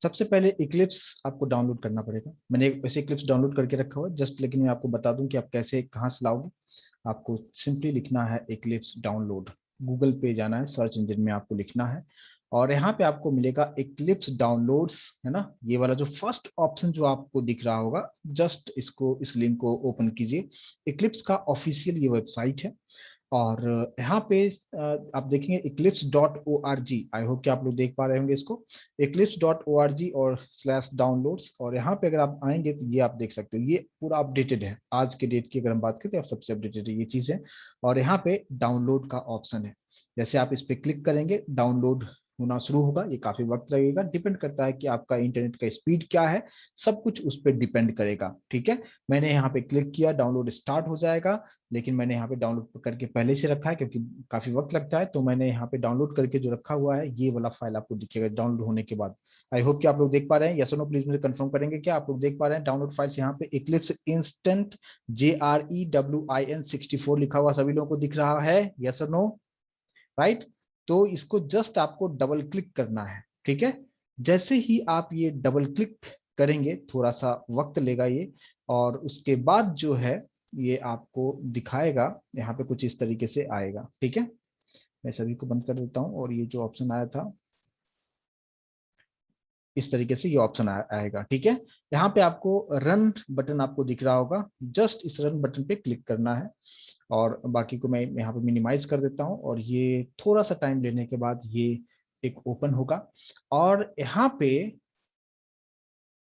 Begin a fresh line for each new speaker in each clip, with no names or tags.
सबसे पहले इक्लिप्स आपको डाउनलोड करना पड़ेगा। मैंने वैसे इक्लिप्स डाउनलोड करके रखा हुआ है जस्ट, लेकिन मैं आपको बता दूं कि आप कैसे कहाँ से लाओगे। आपको सिंपली लिखना है इक्लिप्स डाउनलोड। गूगल पे जाना है, सर्च इंजन में आपको लिखना है और यहाँ पे आपको मिलेगा इक्लिप्स डाउनलोड्स, है ना। ये वाला जो फर्स्ट ऑप्शन जो आपको दिख रहा होगा, जस्ट इसको, इस लिंक को ओपन कीजिए। इक्लिप्स का ऑफिशियल ये वेबसाइट है और यहाँ पे आप देखेंगे eclipse.org। आई होप कि आप लोग देख पा रहे होंगे इसको, eclipse.org और /downloads। और यहाँ पे अगर आप आएंगे तो ये आप देख सकते हो, ये पूरा अपडेटेड है। आज के डेट की अगर हम बात करें तो सबसे अपडेटेड है ये चीज है। और यहाँ पे डाउनलोड का ऑप्शन है। जैसे आप इस पे क्लिक करेंगे डाउनलोड होना शुरू होगा। ये काफी वक्त लगेगा, डिपेंड करता है कि आपका इंटरनेट का स्पीड क्या है, सब कुछ उस पर डिपेंड करेगा। ठीक है, मैंने यहाँ पे क्लिक किया, डाउनलोड स्टार्ट हो जाएगा। लेकिन मैंने यहाँ पे डाउनलोड करके पहले से रखा है क्योंकि काफी वक्त लगता है, तो मैंने यहाँ पे डाउनलोड करके जो रखा हुआ है ये वाला फाइल आपको दिखेगा डाउनलोड होने के बाद। आई होप कि आप लोग देख पा रहे हैं। यस और नो प्लीज मुझे कंफर्म करेंगे क्या आप लोग देख पा रहे हैं डाउनलोड फाइल्स। यहाँ पे इक्लिप्स इंस्टेंट JREWIN64 लिखा हुआ सभी लोगों को दिख रहा है, यस और नो, राइट। तो इसको जस्ट आपको डबल क्लिक करना है। ठीक है, जैसे ही आप ये डबल क्लिक करेंगे, थोड़ा सा वक्त लेगा ये, और उसके बाद जो है ये आपको दिखाएगा यहाँ पे कुछ इस तरीके से आएगा। ठीक है, मैं सभी को बंद कर देता हूँ और ये जो ऑप्शन आया था इस तरीके से ये ऑप्शन आएगा। ठीक है, यहाँ पे आपको रन बटन आपको दिख रहा होगा, जस्ट इस रन बटन पे क्लिक करना है और बाकी को मैं यहाँ पे मिनिमाइज कर देता हूँ और ये थोड़ा सा टाइम लेने के बाद ये एक ओपन होगा। और यहाँ पे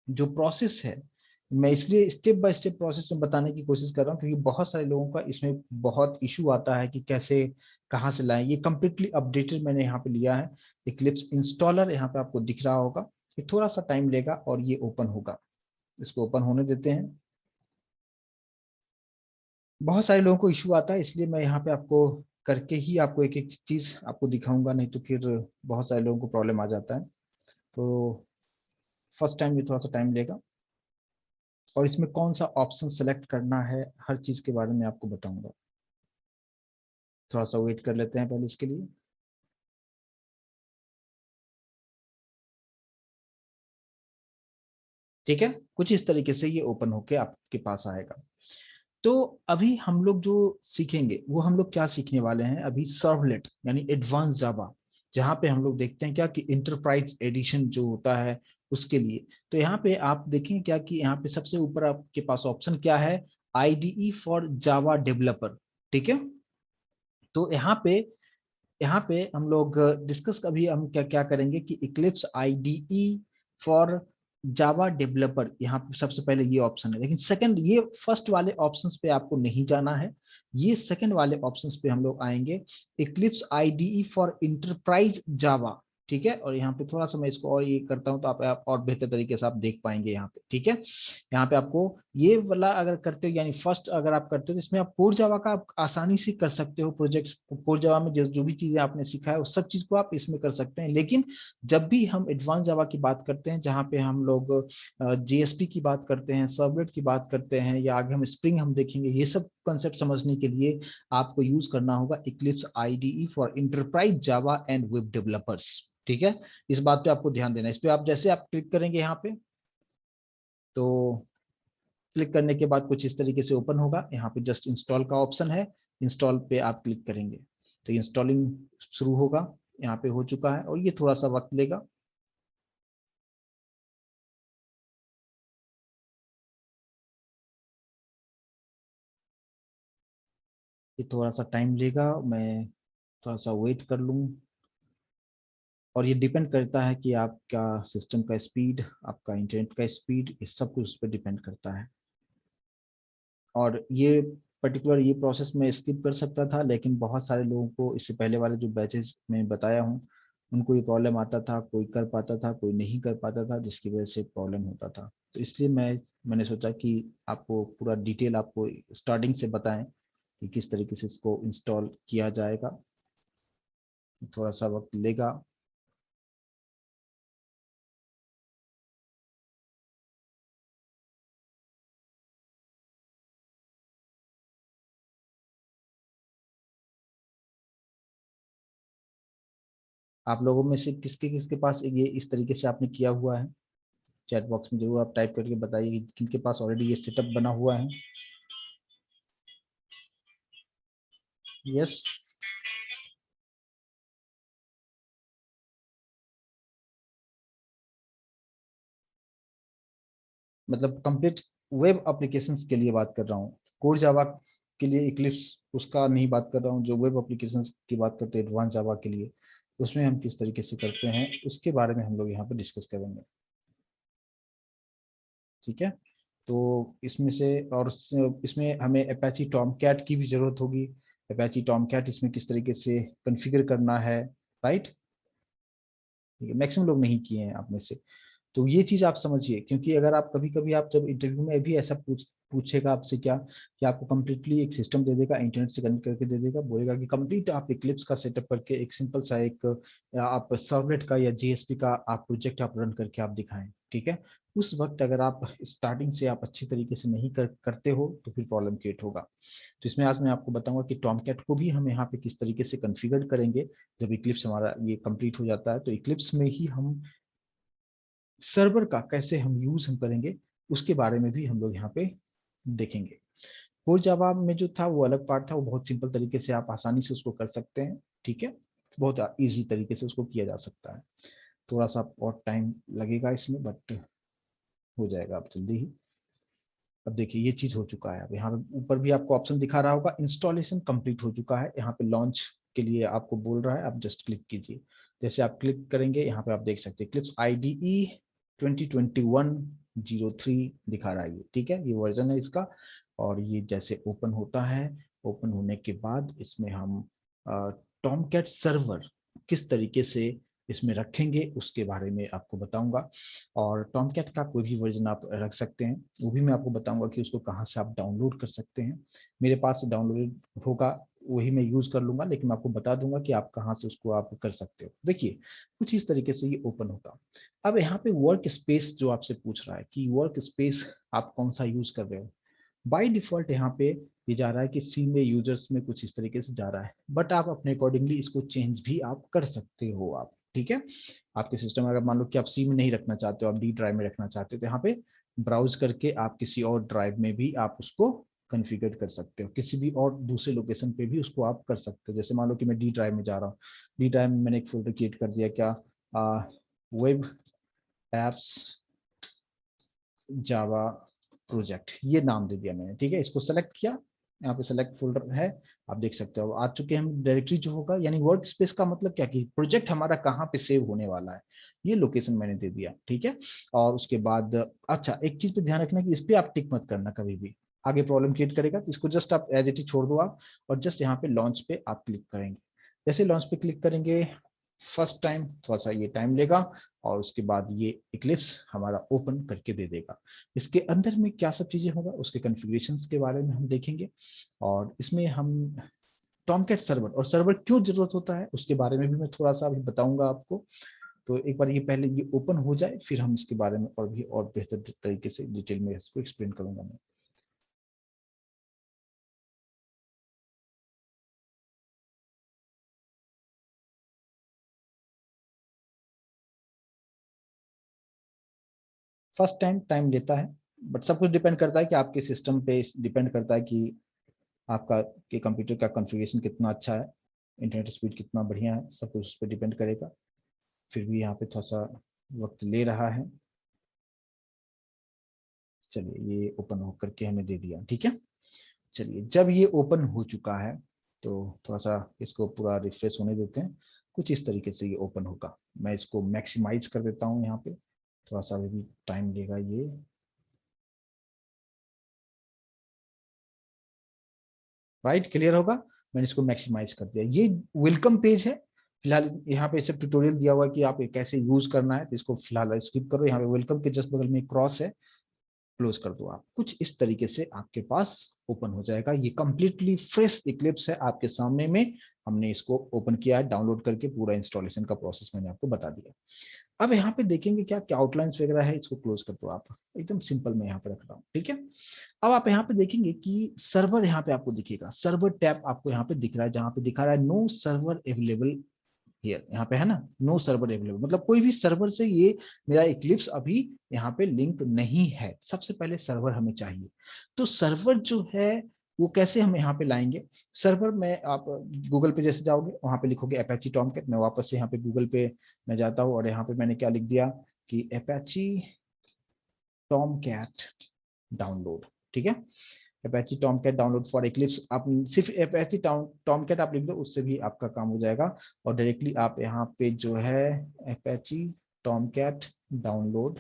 जो प्रोसेस है, मैं इसलिए स्टेप बाय स्टेप प्रोसेस में बताने की कोशिश कर रहा हूँ क्योंकि बहुत सारे लोगों का इसमें बहुत इशू आता है कि कैसे कहाँ से लाएं। ये कम्प्लीटली अपडेटेड मैंने यहाँ पे लिया है। इक्लिप्स इंस्टॉलर यहाँ पे आपको दिख रहा होगा, ये थोड़ा सा टाइम लेगा और ये ओपन होगा। इसको ओपन होने देते हैं। बहुत सारे लोगों को इशू आता है, इसलिए मैं यहाँ पे आपको करके ही आपको एक एक चीज आपको दिखाऊंगा, नहीं तो फिर बहुत सारे लोगों को प्रॉब्लम आ जाता है। तो फर्स्ट टाइम ये थोड़ा सा टाइम लेगा और इसमें कौन सा ऑप्शन सेलेक्ट करना है हर चीज के बारे में आपको बताऊंगा। थोड़ा सा वेट कर लेते हैं पहले इसके लिए। ठीक है, कुछ इस तरीके से ये ओपन होके आपके पास आएगा। तो अभी हम लोग जो सीखेंगे वो हम लोग क्या सीखने वाले हैं अभी, सर्वलेट यानी एडवांस जावा, जहाँ पे हम लोग देखते हैं क्या कि इंटरप्राइज एडिशन जो होता है उसके लिए। तो यहाँ पे आप देखें क्या कि यहाँ पे सबसे ऊपर आपके पास ऑप्शन क्या है, IDE फॉर जावा डेवलपर। ठीक है, तो यहाँ पे हम लोग डिस्कस कभी हम क्या क्या करेंगे कि Eclipse IDE for Java developer, यहाँ पे सबसे पहले ये ऑप्शन है। लेकिन सेकंड, ये फर्स्ट वाले ऑप्शंस पे आपको नहीं जाना है, ये सेकंड वाले ऑप्शंस पे हम लोग आएंगे, इक्लिप्स IDE फॉर इंटरप्राइज जावा। ठीक है, और यहाँ पे थोड़ा सा मैं इसको और ये करता हूँ तो आप और बेहतर तरीके से आप देख पाएंगे यहाँ पे। ठीक है, यहाँ पे आपको ये वाला अगर करते हो यानी फर्स्ट अगर आप करते हो तो इसमें आप कोर जावा का आप आसानी से कर सकते हो प्रोजेक्ट्स। कोर जावा में जो जो भी चीजें आपने सीखा है उस सब चीज को आप इसमें कर सकते हैं। लेकिन जब भी हम एडवांस जावा की बात करते हैं, जहाँ पे हम लोग JSP की बात करते हैं, सर्वलेट की बात करते हैं, या आगे हम स्प्रिंग हम देखेंगे, ये सब कंसेप्ट समझने के लिए आपको यूज करना होगा Eclipse IDE for enterprise Java and web developers. ठीक है, इस बात पे आपको ध्यान देना है। इस पे आप जैसे आप क्लिक करेंगे यहाँ पे, तो क्लिक करने के बाद कुछ इस तरीके से ओपन होगा। यहाँ पे जस्ट इंस्टॉल का ऑप्शन है, इंस्टॉल पे आप क्लिक करेंगे तो इंस्टॉलिंग शुरू होगा। यहाँ पे हो चुका है और ये थोड़ा सा वक्त लेगा। ये थोड़ा सा टाइम लेगा, मैं थोड़ा सा वेट कर लूँ। और ये डिपेंड करता है कि आपका सिस्टम का स्पीड, आपका इंटरनेट का स्पीड, इस सब कुछ उस पर डिपेंड करता है। और ये पर्टिकुलर ये प्रोसेस मैं स्किप कर सकता था, लेकिन बहुत सारे लोगों को इससे पहले वाले जो बैचेस में बताया हूँ उनको ये प्रॉब्लम आता था, कोई कर पाता था कोई नहीं कर पाता था, जिसकी वजह से प्रॉब्लम होता था। तो इसलिए मैंने सोचा कि आपको पूरा डिटेल आपको स्टार्टिंग से बताएं कि किस तरीके से इसको इंस्टॉल किया जाएगा। थोड़ा सा वक्त लेगा। आप लोगों में से किसके किसके पास ये इस तरीके से आपने किया हुआ है। चैट बॉक्स में जरूर आप टाइप करके बताइए कि किनके पास ऑलरेडी ये सेटअप बना हुआ है। यस, मतलब कंप्लीट वेब एप्लीकेशंस के लिए बात कर रहा हूँ, कोर जावा के लिए इक्लिप्स उसका नहीं बात कर रहा हूँ। जो वेब एप्लीकेशंस की बात करते हैं एडवांस जावा के लिए, उसमें हम किस तरीके से करते हैं उसके बारे में हम लोग यहाँ पे डिस्कस करेंगे। ठीक है, तो इसमें से और इसमें हमें अपेची टॉमकैट की भी जरूरत होगी। अपेची टॉमकैट इसमें किस तरीके से कॉन्फ़िगर करना है, राइट। मैक्सिमम लोग नहीं किए हैं आप में से, तो ये चीज आप समझिए, क्योंकि अगर आप कभी कभी आप जब इंटरव्यू में भी ऐसा पूछेगा आपसे क्या कि आपको कंप्लीटली एक सिस्टम दे देगा, इंटरनेट से कनेक्ट करके दे देगा, बोलेगा कि कंप्लीट आप इक्लिप्स का सेटअप करके एक सिंपल सा एक आप सर्वलेट का या जीएसपी का आप प्रोजेक्ट आप रन करके आप दिखाएं। ठीक है, उस वक्त अगर आप स्टार्टिंग से आप अच्छी तरीके से नहीं करते हो तो फिर प्रॉब्लम क्रिएट होगा। तो इसमें आज मैं आपको बताऊंगा कि टॉमकैट को भी हम यहाँ पे किस तरीके से कॉन्फ़िगर करेंगे। जब इक्लिप्स हमारा ये कंप्लीट हो जाता है तो इक्लिप्स में ही हम सर्वर का कैसे हम करेंगे उसके बारे में भी हम लोग यहाँ पे देखेंगे। कोर जावा में जो था वो अलग पार्ट था, वो बहुत सिंपल तरीके से आप आसानी से उसको कर सकते हैं। ठीक है, बहुत इजी तरीके से उसको किया जा सकता है। थोड़ा सा और टाइम लगेगा इसमें, बट हो जाएगा आप जल्दी ही। अब देखिए ये चीज हो चुका है। अब यहाँ पे ऊपर भी आपको ऑप्शन दिखा रहा होगा, इंस्टॉलेशन कंप्लीट हो चुका है। यहाँ पे लॉन्च के लिए आपको बोल रहा है, आप जस्ट क्लिक कीजिए। जैसे आप क्लिक करेंगे यहाँ पे आप देख सकते हैं क्लिप्स IDE 2021-03 दिखा रहा है ये। ठीक है, ये वर्जन है इसका। और ये जैसे ओपन होता है, ओपन होने के बाद इसमें हम टॉमकैट सर्वर किस तरीके से इसमें रखेंगे उसके बारे में आपको बताऊंगा। और टॉमकैट का कोई भी वर्जन आप रख सकते हैं, वो भी मैं आपको बताऊंगा कि उसको कहाँ से आप डाउनलोड कर सकते हैं। मेरे पास डाउनलोड होगा, वही मैं यूज कर लूंगा, लेकिन मैं आपको बता दूंगा कि आप कहाँ से उसको आप कर सकते हो। देखिए कुछ इस तरीके से ये ओपन होगा। अब यहाँ पे वर्क स्पेस जो आपसे पूछ रहा है कि वर्क स्पेस आप कौन सा यूज कर रहे हो। बाय डिफॉल्ट यहाँ पे ये जा रहा है कि सी में यूजर्स में कुछ इस तरीके से जा रहा है, बट आप अपने अकॉर्डिंगली इसको चेंज भी आप कर सकते हो आप। ठीक है, आपके सिस्टम अगर मान लो कि आप सी में नहीं रखना चाहते हो, आप डी ड्राइव में रखना चाहते हो, तो यहाँ पे ब्राउज करके आप किसी और ड्राइव में भी आप उसको कॉन्फ़िगर कर सकते हो, किसी भी और दूसरे लोकेशन पे भी उसको आप कर सकते हो। जैसे मान लो कि मैं डी ड्राइव में जा रहा हूँ, डी ड्राइव में मैंने एक फोल्डर क्रिएट कर दिया, क्या वेब एप्स जावा प्रोजेक्ट, ये नाम दे दिया मैंने। ठीक है, इसको सेलेक्ट किया, यहाँ पे सेलेक्ट फोल्डर है, आप देख सकते हो आ चुके हैं हम। डायरेक्टरी जो होगा यानी वर्क स्पेस का मतलब क्या कि प्रोजेक्ट हमारा कहाँ पे सेव होने वाला है, ये लोकेशन मैंने दे दिया। ठीक है, और उसके बाद अच्छा एक चीज पे ध्यान रखना कि इस पे आप टिक मत करना कभी भी, आगे प्रॉब्लम क्रिएट करेगा। तो इसको जस्ट आप एज इट इज छोड़ दो आप, और जस्ट यहाँ पे लॉन्च पे आप क्लिक करेंगे। जैसे लॉन्च पे क्लिक करेंगे, फर्स्ट टाइम थोड़ा सा ये टाइम लेगा, और उसके बाद ये इक्लिप्स हमारा ओपन करके दे देगा। इसके अंदर में क्या सब चीजें होगा उसके कॉन्फ़िगरेशंस के बारे में हम देखेंगे, और इसमें हम टॉमकैट सर्वर और सर्वर क्यों जरूरत होता है उसके बारे में भी मैं थोड़ा सा अभी बताऊंगा आपको। तो एक बार ये पहले ये ओपन हो जाए, फिर हम इसके बारे में और भी और बेहतर तरीके से डिटेल में इसको एक्सप्लेन करूंगा मैं। फर्स्ट टाइम टाइम लेता है, बट सब कुछ डिपेंड करता है कि आपके सिस्टम पे डिपेंड करता है कि आपका के कंप्यूटर का कॉन्फ़िगरेशन कितना अच्छा है, इंटरनेट स्पीड कितना बढ़िया है, सब कुछ उस पर डिपेंड करेगा। फिर भी यहाँ पे थोड़ा सा वक्त ले रहा है। चलिए ये ओपन होकर के हमें दे दिया। ठीक है, चलिए जब ये ओपन हो चुका है तो थोड़ा सा इसको पूरा रिफ्रेश होने देते हैं। कुछ इस तरीके से ये ओपन होगा। मैं इसको मैक्सिमाइज कर देता हूँ यहाँ पे, थोड़ा सा अभी भी टाइम लेगा ये। राइट, क्लियर होगा। मैंने इसको मैक्सिमाइज कर दिया। ये वेलकम पेज है। फिलहाल यहाँ पे सब ट्यूटोरियल दिया हुआ है कि आप ये कैसे यूज करना है, तो इसको फिलहाल स्किप करो। यहाँ पे वेलकम के जस्ट बगल में क्रॉस है, क्लोज कर दो आप। कुछ इस तरीके से आपके पास ओपन हो जाएगा। ये कंप्लीटली फ्रेश इक्लिप्स है आपके सामने में। हमने इसको ओपन किया है डाउनलोड करके, पूरा इंस्टॉलेशन का प्रोसेस मैंने आपको बता दिया। अब यहाँ पे देखेंगे क्या क्या आउटलाइंस वगैरह है, इसको क्लोज कर दो आप। एकदम सिंपल मैं यहाँ पे रख रहा हूँ। ठीक है, अब आप यहाँ पे देखेंगे कि सर्वर यहाँ पे आपको दिखेगा, सर्वर टैब आपको यहाँ पे दिख रहा है, जहाँ पे दिखा रहा है नो सर्वर अवेलेबल हियर, यहाँ पे है ना, नो सर्वर अवेलेबल, मतलब कोई भी सर्वर से ये मेरा इक्लिप्स अभी यहाँ पे लिंक नहीं है। सबसे पहले सर्वर हमें चाहिए। तो सर्वर जो है वो कैसे हम यहाँ पे लाएंगे? सर्वर में आप गूगल पे जैसे जाओगे, वहां पे लिखोगे अपेची टॉमकैट। मैं वापस से यहाँ पे गूगल पे मैं जाता हूँ और यहाँ पे मैंने क्या लिख दिया कि अपेची टॉमकैट डाउनलोड, ठीक है। अपेची टॉमकैट डाउनलोड फॉर इक्लिप्स, आप सिर्फ अपेची टॉमकैट आप लिख दो, उससे भी आपका काम हो जाएगा। और डायरेक्टली आप यहाँ पे जो है अपेची टॉमकैट डाउनलोड,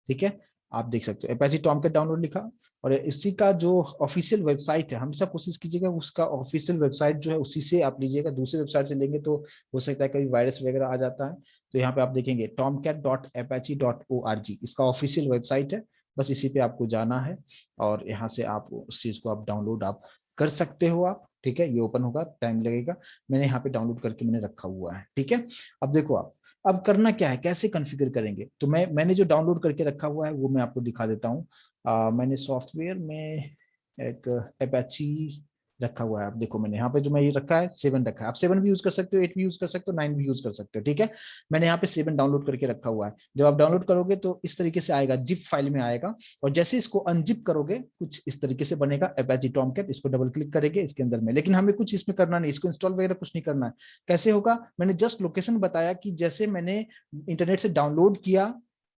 ठीक है, आप देख सकते हो अपेची टॉमकैट डाउनलोड लिखा। और इसी का जो ऑफिशियल वेबसाइट है, हमेशा कोशिश कीजिएगा उसका ऑफिशियल वेबसाइट जो है उसी से आप लीजिएगा। दूसरे वेबसाइट से लेंगे तो हो सकता है कभी वायरस वगैरह आ जाता है। तो यहाँ पे आप देखेंगे tomcat.apache.org, इसका ऑफिशियल वेबसाइट है। बस इसी पे आपको जाना है और यहाँ से आप उस चीज को आप डाउनलोड आप कर सकते हो आप, ठीक है। ये ओपन होगा, टाइम लगेगा। मैंने यहाँ पे डाउनलोड करके मैंने रखा हुआ है, ठीक है। अब देखो आप, अब करना क्या है, कैसे कॉन्फ़िगर करेंगे? तो मैंने जो डाउनलोड करके रखा हुआ है वो मैं आपको दिखा देता हूँ। मैंने सॉफ्टवेयर में एक अपेची रखा हुआ है। आप देखो मैंने यहाँ पे जो मैं ये रखा है 7 रखा है। आप 7 भी यूज कर सकते हो, 8 भी यूज कर सकते हो, 9 भी यूज कर सकते हो, ठीक है। मैंने यहाँ पे 7 डाउनलोड करके रखा हुआ है। जब आप डाउनलोड करोगे तो इस तरीके से आएगा, जिप फाइल में आएगा। और जैसे इसको अनजिप करोगे कुछ इस तरीके से बनेगा अपेची टॉमकैट। इसको डबल क्लिक करेंगे इसके अंदर में, लेकिन हमें कुछ इसमें करना नहीं, इसको इंस्टॉल वगैरह कुछ नहीं करना है। कैसे होगा? मैंने जस्ट लोकेशन बताया कि जैसे मैंने इंटरनेट से डाउनलोड किया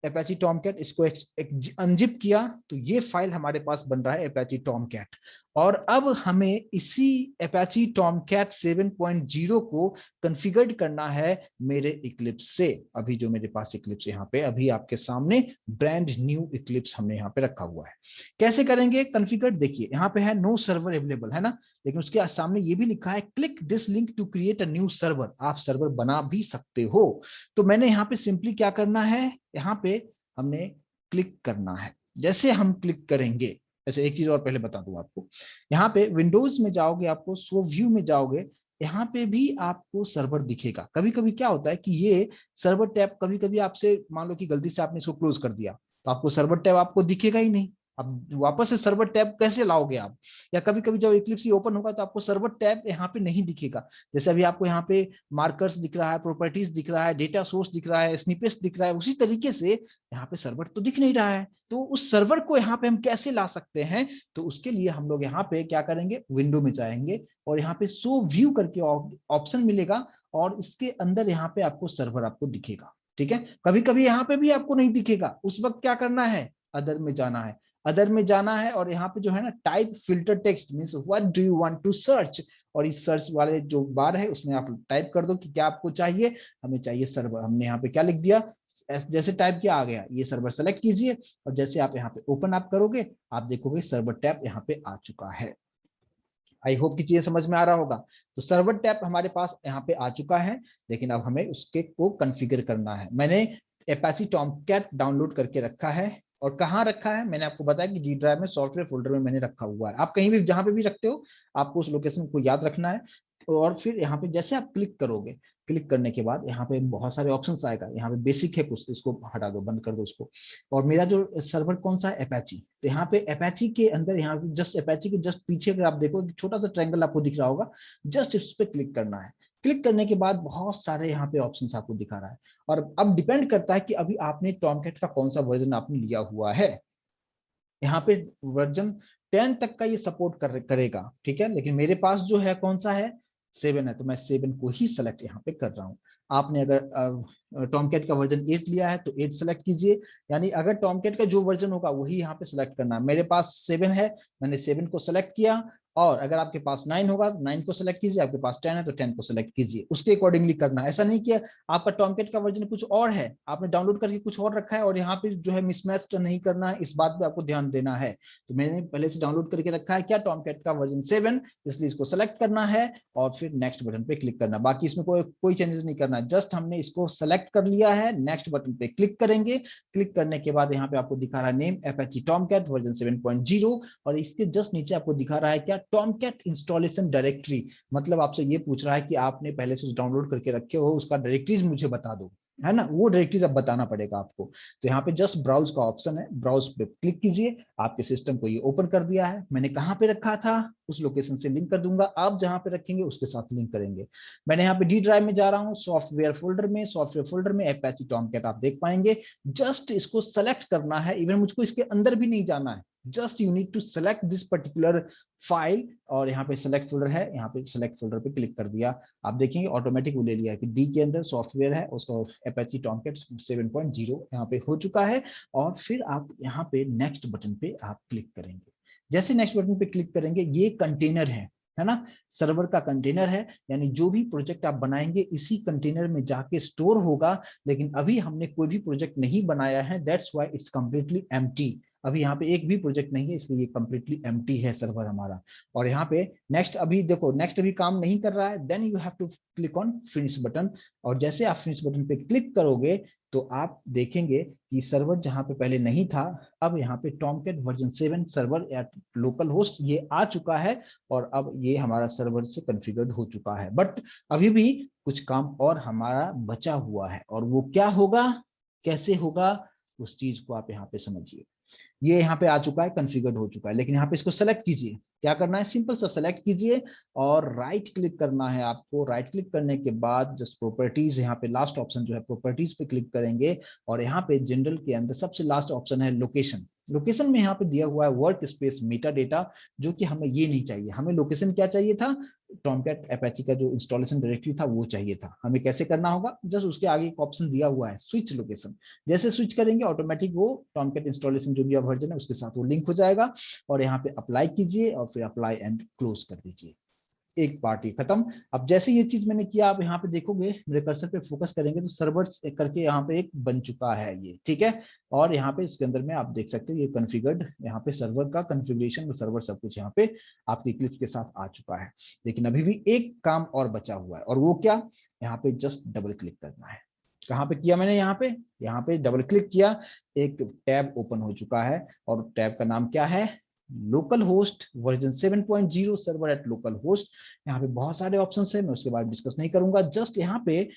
अपेची टॉमकैट, इसको एक अनजिप किया तो ये फाइल हमारे पास बन रहा है अपेची टॉमकैट। और अब हमें इसी अपेची टॉमकैट 7.0 को कॉन्फ़िगर करना है मेरे इक्लिप्स से। अभी जो मेरे पास इक्लिप्स यहाँ पे अभी आपके सामने ब्रांड न्यू इक्लिप्स हमने यहाँ पे रखा हुआ है। कैसे करेंगे कॉन्फ़िगर? देखिए यहाँ पे है नो सर्वर अवेलेबल, है ना, लेकिन उसके सामने ये भी लिखा है click this link to create a new server, आप सर्वर बना भी सकते हो। तो मैंने यहाँ पे सिंपली क्या करना है, यहाँ पे हमने क्लिक करना है। जैसे हम क्लिक करेंगे, ऐसे एक चीज और पहले बता दूं आपको, यहाँ पे विंडोज में जाओगे, आपको शो व्यू में जाओगे, यहाँ पे भी आपको सर्वर दिखेगा। कभी कभी क्या होता है कि ये सर्वर टैब कभी कभी आपसे, मान लो कि गलती से आपने इसको क्लोज कर दिया, तो आपको सर्वर टैब आपको दिखेगा ही नहीं। अब वापस से सर्वर टैब कैसे लाओगे आप? या कभी कभी जब इक्लिप्स ओपन होगा तो आपको सर्वर टैब यहाँ पे नहीं दिखेगा। जैसे अभी आपको यहाँ पे मार्कर्स दिख रहा है, प्रॉपर्टीज दिख रहा है, डेटा सोर्स दिख रहा है, स्निपेट्स दिख रहा है, उसी तरीके से यहाँ पे सर्वर तो दिख नहीं रहा है। तो उस सर्वर को यहाँ पे हम कैसे ला सकते हैं? तो उसके लिए हम लोग यहाँ पे क्या करेंगे, विंडो में जाएंगे और यहाँ पे शो व्यू करके ऑप्शन मिलेगा और इसके अंदर यहाँ पे आपको सर्वर आपको दिखेगा, ठीक है। कभी कभी यहाँ पे भी आपको नहीं दिखेगा, उस वक्त क्या करना है, अदर में जाना है। अदर में जाना है और यहाँ पे जो है ना type filter text means what do you want to search, और इस सर्च वाले जो बार है उसमें आप टाइप कर दो कि क्या आपको चाहिए। हमें चाहिए सर्वर, हमने यहाँ पे क्या लिख दिया, जैसे टाइप किया आ गया, ये सर्वर सेलेक्ट कीजिए और जैसे आप यहाँ पे ओपन आप करोगे आप देखोगे सर्वर टैब यहाँ पे आ चुका है। आई होप कि चीजें समझ में आ रहा होगा। तो सर्वर टैब हमारे पास यहाँ पे आ चुका है, लेकिन अब हमें उसके को कॉन्फ़िगर करना है। मैंने अपेची टॉमकैट डाउनलोड करके रखा है और कहाँ रखा है मैंने आपको बताया कि डी ड्राइव में सॉफ्टवेयर फोल्डर में मैंने रखा हुआ है। आप कहीं भी जहां पे भी रखते हो आपको उस लोकेशन को याद रखना है। और फिर यहाँ पे जैसे आप क्लिक करोगे, क्लिक करने के बाद यहाँ पे बहुत सारे ऑप्शंस आएगा। यहाँ पे बेसिक है कुछ, इसको हटा दो, बंद कर दो उसको। और मेरा जो सर्वर कौन सा है, अपेची। तो यहाँ पे अपेची के अंदर, यहाँ पे जस्ट अपेची के जस्ट पीछे अगर आप देखो छोटा सा ट्रायंगल आपको दिख रहा होगा, जस्ट इस पे क्लिक करना है। क्लिक करने के बाद बहुत सारे यहाँ पे ऑप्शंस आपको दिखा रहा है। और अब डिपेंड करता है कि अभी आपने टॉमकैट का कौन सा वर्जन आपने लिया हुआ है। यहाँ पे वर्जन 10 तक का ये सपोर्ट करेगा, ठीक है। लेकिन मेरे पास जो है कौन सा है, 7 है, तो मैं 7 को ही सेलेक्ट यहाँ पे कर रहा हूँ। आपने अगर टॉमकैट का वर्जन 8 लिया है तो 8 सेलेक्ट कीजिए, यानी अगर टॉमकैट का जो वर्जन होगा वही यहाँ पे सेलेक्ट करना है। मेरे पास 7 है, मैंने 7 को सेलेक्ट किया। और अगर आपके पास 9 होगा तो 9 को सेलेक्ट कीजिए, आपके पास 10 है तो 10 को सेलेक्ट कीजिए, उसके अकॉर्डिंगली करना है। ऐसा नहीं किया आपका टॉमकैट का वर्जन कुछ और है, आपने डाउनलोड करके कुछ और रखा है और यहाँ पे जो है मिसमैच तो नहीं करना है, इस बात पे आपको ध्यान देना है। तो मैंने पहले से डाउनलोड करके रखा है क्या, टॉमकैट का वर्जन 7, इसलिए इसको सेलेक्ट करना है और फिर नेक्स्ट बटन पे क्लिक करना। बाकी इसमें कोई चेंजेस नहीं करना है, जस्ट हमने इसको सेलेक्ट कर लिया है। नेक्स्ट बटन पे क्लिक करेंगे, क्लिक करने के बाद यहाँ पे आपको दिखा रहा है नेम अपेची टॉमकैट वर्जन 7.0 और इसके जस्ट नीचे आपको दिखा रहा है क्या, टॉमकैट इंस्टॉलेशन डायरेक्टरी। मतलब आपसे ये पूछ रहा है कि आपने पहले से डाउनलोड करके रखे हो उसका डायरेक्टरीज मुझे बता दो। है ना, वो डायरेक्टरीज अब बताना पड़ेगा आपको। तो यहाँ पे जस्ट ब्राउज का ऑप्शन है, ब्राउज पे क्लिक कीजिए, आपके सिस्टम को ये ओपन कर दिया है। मैंने कहाँ पे रखा था उस लोकेशन से लिंक कर दूंगा, आप जहाँ पे रखेंगे उसके साथ लिंक करेंगे। मैंने यहाँ पे डी ड्राइव में जा रहा हूँ, सॉफ्टवेयर फोल्डर में, सॉफ्टवेयर फोल्डर में Apache Tomcat आप देख पाएंगे। जस्ट इसको सेलेक्ट करना है, इवन मुझको इसके अंदर भी नहीं जाना है, just you need to select this particular file, और यहाँ पे सेलेक्ट फोल्डर है, यहाँ पे सेलेक्ट फोल्डर पे क्लिक कर दिया। आप देखेंगे ऑटोमेटिक वो ले लिया कि डी के अंदर सॉफ्टवेयर है, उसका Apache Tomcat 7.0 यहाँ पे हो चुका है। और फिर आप यहाँ पे नेक्स्ट बटन पे आप क्लिक करेंगे। जैसे नेक्स्ट बटन पे क्लिक करेंगे, ये कंटेनर है ना, सर्वर का कंटेनर है, यानी जो भी प्रोजेक्ट आप बनाएंगे इसी कंटेनर में जाके स्टोर होगा। लेकिन अभी हमने कोई भी प्रोजेक्ट नहीं बनाया है, that's why it's completely empty. अभी यहाँ पे एक भी प्रोजेक्ट नहीं है, इसलिए ये कंप्लीटली एम्प्टी है सर्वर हमारा। और यहाँ पे नेक्स्ट, अभी देखो नेक्स्ट अभी काम नहीं कर रहा है, then you have to click on finish button. और जैसे आप फिनिश बटन पे क्लिक करोगे तो आप देखेंगे कि सर्वर जहां पे पहले नहीं था, अब यहाँ पे Tomcat version 7 server at local host ये आ चुका है। और अब ये हमारा सर्वर से कॉन्फ़िगर्ड हो चुका है, बट अभी भी कुछ काम और हमारा बचा हुआ है। और वो क्या होगा, कैसे होगा, उस चीज को आप यहाँ पे समझिए। ये यहाँ पे आ चुका है, कॉन्फ़िगर्ड हो चुका है, लेकिन यहाँ पे इसको सेलेक्ट कीजिए। क्या करना है, सिंपल सा सेलेक्ट कीजिए और राइट क्लिक करना है आपको। राइट क्लिक करने के बाद जस्ट प्रॉपर्टीज, यहाँ पे लास्ट ऑप्शन जो है प्रॉपर्टीज पे क्लिक करेंगे। और यहाँ पे जनरल के अंदर सबसे लास्ट ऑप्शन है लोकेशन। लोकेशन में यहाँ पे दिया हुआ है वर्क स्पेस मेटा डेटा, जो कि हमें ये नहीं चाहिए। हमें लोकेशन क्या चाहिए था, टॉमकैट Apache का जो इंस्टॉलेशन डायरेक्टरी था वो चाहिए था। हमें कैसे करना होगा, जस्ट उसके आगे एक ऑप्शन दिया हुआ है स्विच लोकेशन। जैसे स्विच करेंगे ऑटोमेटिक वो टॉमकैट इंस्टॉलेशन जो भी वर्जन है उसके साथ वो लिंक हो जाएगा। और यहाँ पे अप्लाई कीजिए और फिर अप्लाई एंड क्लोज कर दीजिए। एक पार्टी खत्म। अब जैसे ये चीज मैंने किया, आप यहाँ पे देखोगे मेरे कर्सर पे फोकस करेंगे तो सर्वर्स करके यहाँ पे एक बन चुका है ये, ठीक है। और यहाँ पे इसके अंदर में आप देख सकते हो ये कॉन्फ़िगर्ड, यहाँ पे सर्वर का कॉन्फ़िगरेशन और सर्वर सब कुछ यहाँ पे आपकी क्लिप्स के साथ आ चुका है। लेकिन अभी भी एक काम और बचा हुआ है, और वो क्या, यहाँ पे जस्ट डबल क्लिक करना है। कहाँ पे किया मैंने, यहाँ पे डबल क्लिक किया, एक टैब ओपन हो चुका है। और टैब का नाम क्या है, local host version 7.0 server at local host. यहाँ पे बहुत सारे ऑप्शन है, मैं उसके बाद डिस्कस नहीं करूंगा। जस्ट यहाँ पे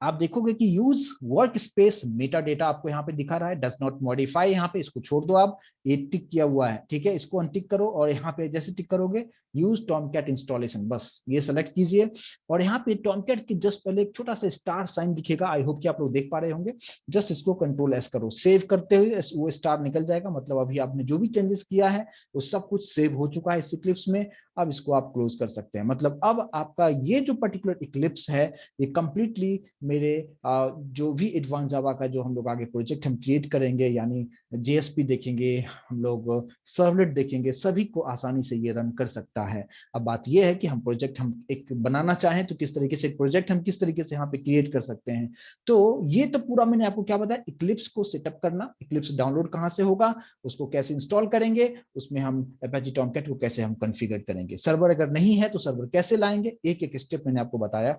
आप देखोगे कि use work space Meta data आपको यहाँ पे दिखा रहा है, डज नॉट मॉडिफाई, यहाँ पे इसको छोड़ दो आप, ये टिक किया हुआ है, ठीक है, इसको अनटिक करो। और यहाँ पे जैसे टिक करोगे यूज टॉमकैट इंस्टॉलेशन, बस ये सेलेक्ट कीजिए। और यहाँ पे टॉमकैट के जस्ट पहले एक छोटा सा स्टार साइन दिखेगा, आई होप कि आप लोग देख पा रहे होंगे। जस्ट इसको कंट्रोल एस करो, सेव करते हुए वो स्टार निकल जाएगा, मतलब अभी आपने जो भी चेंजेस किया है वो सब कुछ सेव हो चुका है इस इक्लिप्स में। अब इसको आप क्लोज कर सकते हैं। मतलब अब आपका ये जो पर्टिकुलर इक्लिप्स है ये कंप्लीटली मेरे जो भी एडवांस जावा का जो हम लोग आगे प्रोजेक्ट हम क्रिएट करेंगे, यानी JSP देखेंगे हम लोग, सर्वलेट देखेंगे, सभी को आसानी से ये रन कर सकता है। अब बात ये है कि हम प्रोजेक्ट हम एक बनाना चाहें तो किस तरीके से प्रोजेक्ट हम किस तरीके से यहाँ पे क्रिएट कर सकते हैं। तो ये तो पूरा मैंने आपको क्या बताया, इक्लिप्स को सेटअप करना, इक्लिप्स डाउनलोड कहाँ से होगा, उसको कैसे इंस्टॉल करेंगे, उसमें हम Apache Tomcat को कैसे हम कॉन्फ़िगर करेंगे, सर्वर अगर नहीं है तो सर्वर कैसे लाएंगे, एक एक स्टेप मैंने आपको बताया।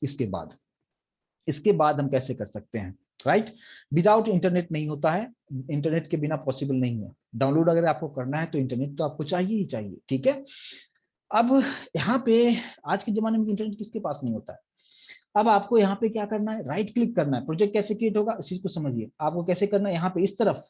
इसके बाद हम कैसे कर सकते हैं, राइट। विदाउट इंटरनेट नहीं होता है, इंटरनेट के बिना पॉसिबल नहीं है। डाउनलोड अगर आपको करना है तो इंटरनेट तो आपको चाहिए ही चाहिए, ठीक है। अब यहाँ पे आज के जमाने में इंटरनेट किसके पास नहीं होता है। अब आपको यहाँ पे क्या करना है, राइट क्लिक करना है। प्रोजेक्ट कैसे क्रिएट होगा इस चीज को समझिए। आपको कैसे करना है, यहाँ पे इस तरफ